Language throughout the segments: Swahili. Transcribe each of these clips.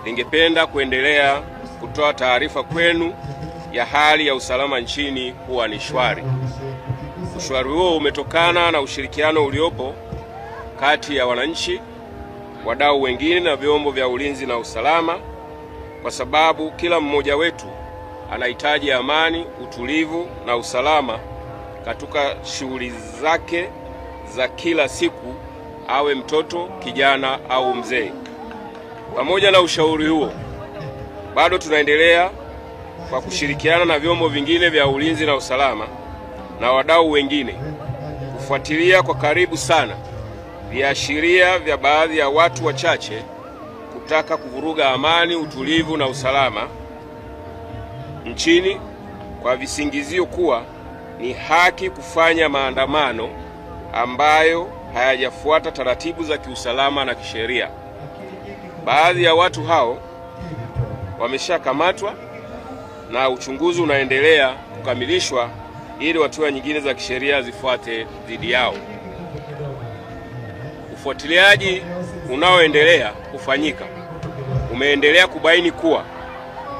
Ningependa kuendelea kutoa taarifa kwenu ya hali ya usalama nchini kuwa ni shwari. Ushwari huo umetokana na ushirikiano uliopo kati ya wananchi, wadau wengine na vyombo vya ulinzi na usalama, kwa sababu kila mmoja wetu anahitaji amani, utulivu na usalama katika shughuli zake za kila siku, awe mtoto, kijana au mzee. Pamoja na ushauri huo, bado tunaendelea kwa kushirikiana na vyombo vingine vya ulinzi na usalama na wadau wengine kufuatilia kwa karibu sana viashiria vya baadhi ya watu wachache kutaka kuvuruga amani, utulivu na usalama nchini kwa visingizio kuwa ni haki kufanya maandamano ambayo hayajafuata taratibu za kiusalama na kisheria. Baadhi ya watu hao wameshakamatwa na uchunguzi unaendelea kukamilishwa ili hatua nyingine za kisheria zifuate dhidi yao. Ufuatiliaji unaoendelea kufanyika umeendelea kubaini kuwa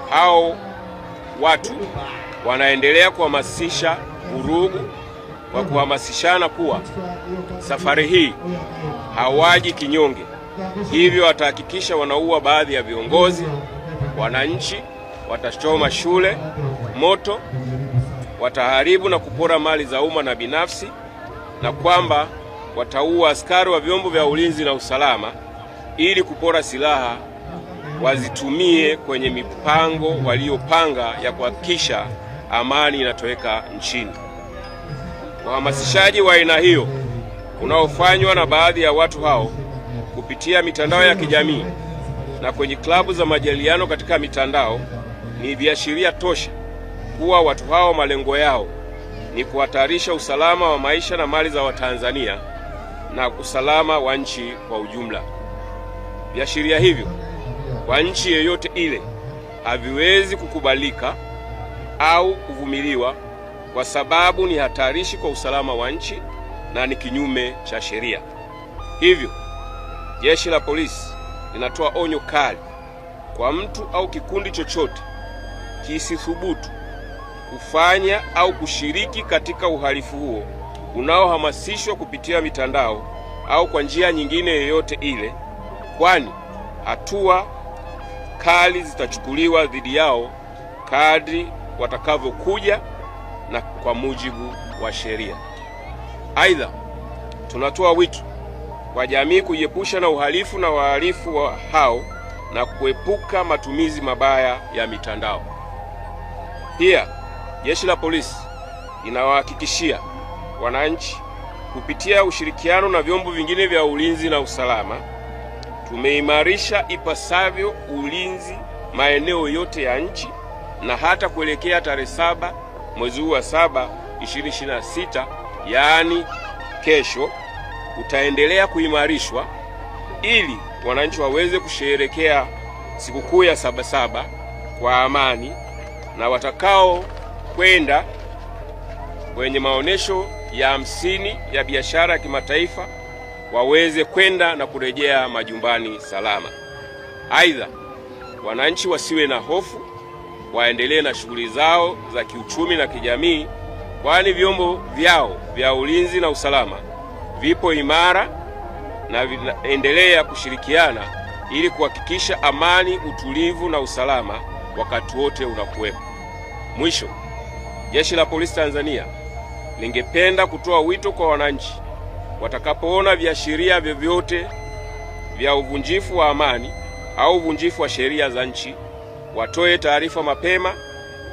hao watu wanaendelea kuhamasisha vurugu kwa kuhamasishana kuwa safari hii hawaji kinyonge, hivyo watahakikisha wanaua baadhi ya viongozi, wananchi, watachoma shule moto, wataharibu na kupora mali za umma na binafsi, na kwamba wataua askari wa vyombo vya ulinzi na usalama ili kupora silaha wazitumie kwenye mipango waliopanga ya kuhakikisha amani inatoweka nchini. Uhamasishaji wa aina hiyo unaofanywa na baadhi ya watu hao kupitia mitandao ya kijamii na kwenye klabu za majadiliano katika mitandao ni viashiria tosha kuwa watu hao malengo yao ni kuhatarisha usalama wa maisha na mali za Watanzania na usalama wa nchi kwa ujumla. Viashiria hivyo kwa nchi yoyote ile haviwezi kukubalika au kuvumiliwa kwa sababu ni hatarishi kwa usalama wa nchi na ni kinyume cha sheria. Hivyo Jeshi la Polisi linatoa onyo kali kwa mtu au kikundi chochote kisithubutu kufanya au kushiriki katika uhalifu huo unaohamasishwa kupitia mitandao au kwa njia nyingine yoyote ile, kwani hatua kali zitachukuliwa dhidi yao kadri watakavyokuja na kwa mujibu wa sheria. Aidha, tunatoa wito kwa jamii kujiepusha na uhalifu na wahalifu hao na kuepuka matumizi mabaya ya mitandao. Pia Jeshi la Polisi linawahakikishia wananchi kupitia ushirikiano na vyombo vingine vya ulinzi na usalama, tumeimarisha ipasavyo ulinzi maeneo yote ya nchi, na hata kuelekea tarehe 7 mwezi huu wa 7 2026, yaani kesho, utaendelea kuimarishwa ili wananchi waweze kusherehekea sikukuu ya Sabasaba kwa amani, na watakao kwenda kwenye maonesho ya 50 ya biashara ya kimataifa waweze kwenda na kurejea majumbani salama. Aidha, wananchi wasiwe na hofu, waendelee na shughuli zao za kiuchumi na kijamii, kwani vyombo vyao vya ulinzi na usalama vipo imara na vinaendelea kushirikiana ili kuhakikisha amani, utulivu na usalama wakati wote unakuwepo. Mwisho, Jeshi la Polisi Tanzania lingependa kutoa wito kwa wananchi watakapoona viashiria vyovyote vya uvunjifu wa amani au uvunjifu wa sheria za nchi watoe taarifa mapema,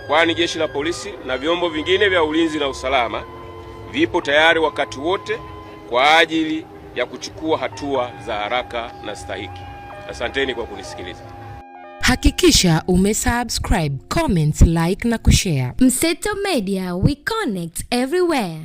kwani Jeshi la Polisi na vyombo vingine vya ulinzi na usalama vipo tayari wakati wote kwa ajili ya kuchukua hatua za haraka na stahiki. Asanteni kwa kunisikiliza. Hakikisha umesubscribe, comment, like na kushare. Mseto Media, we connect everywhere.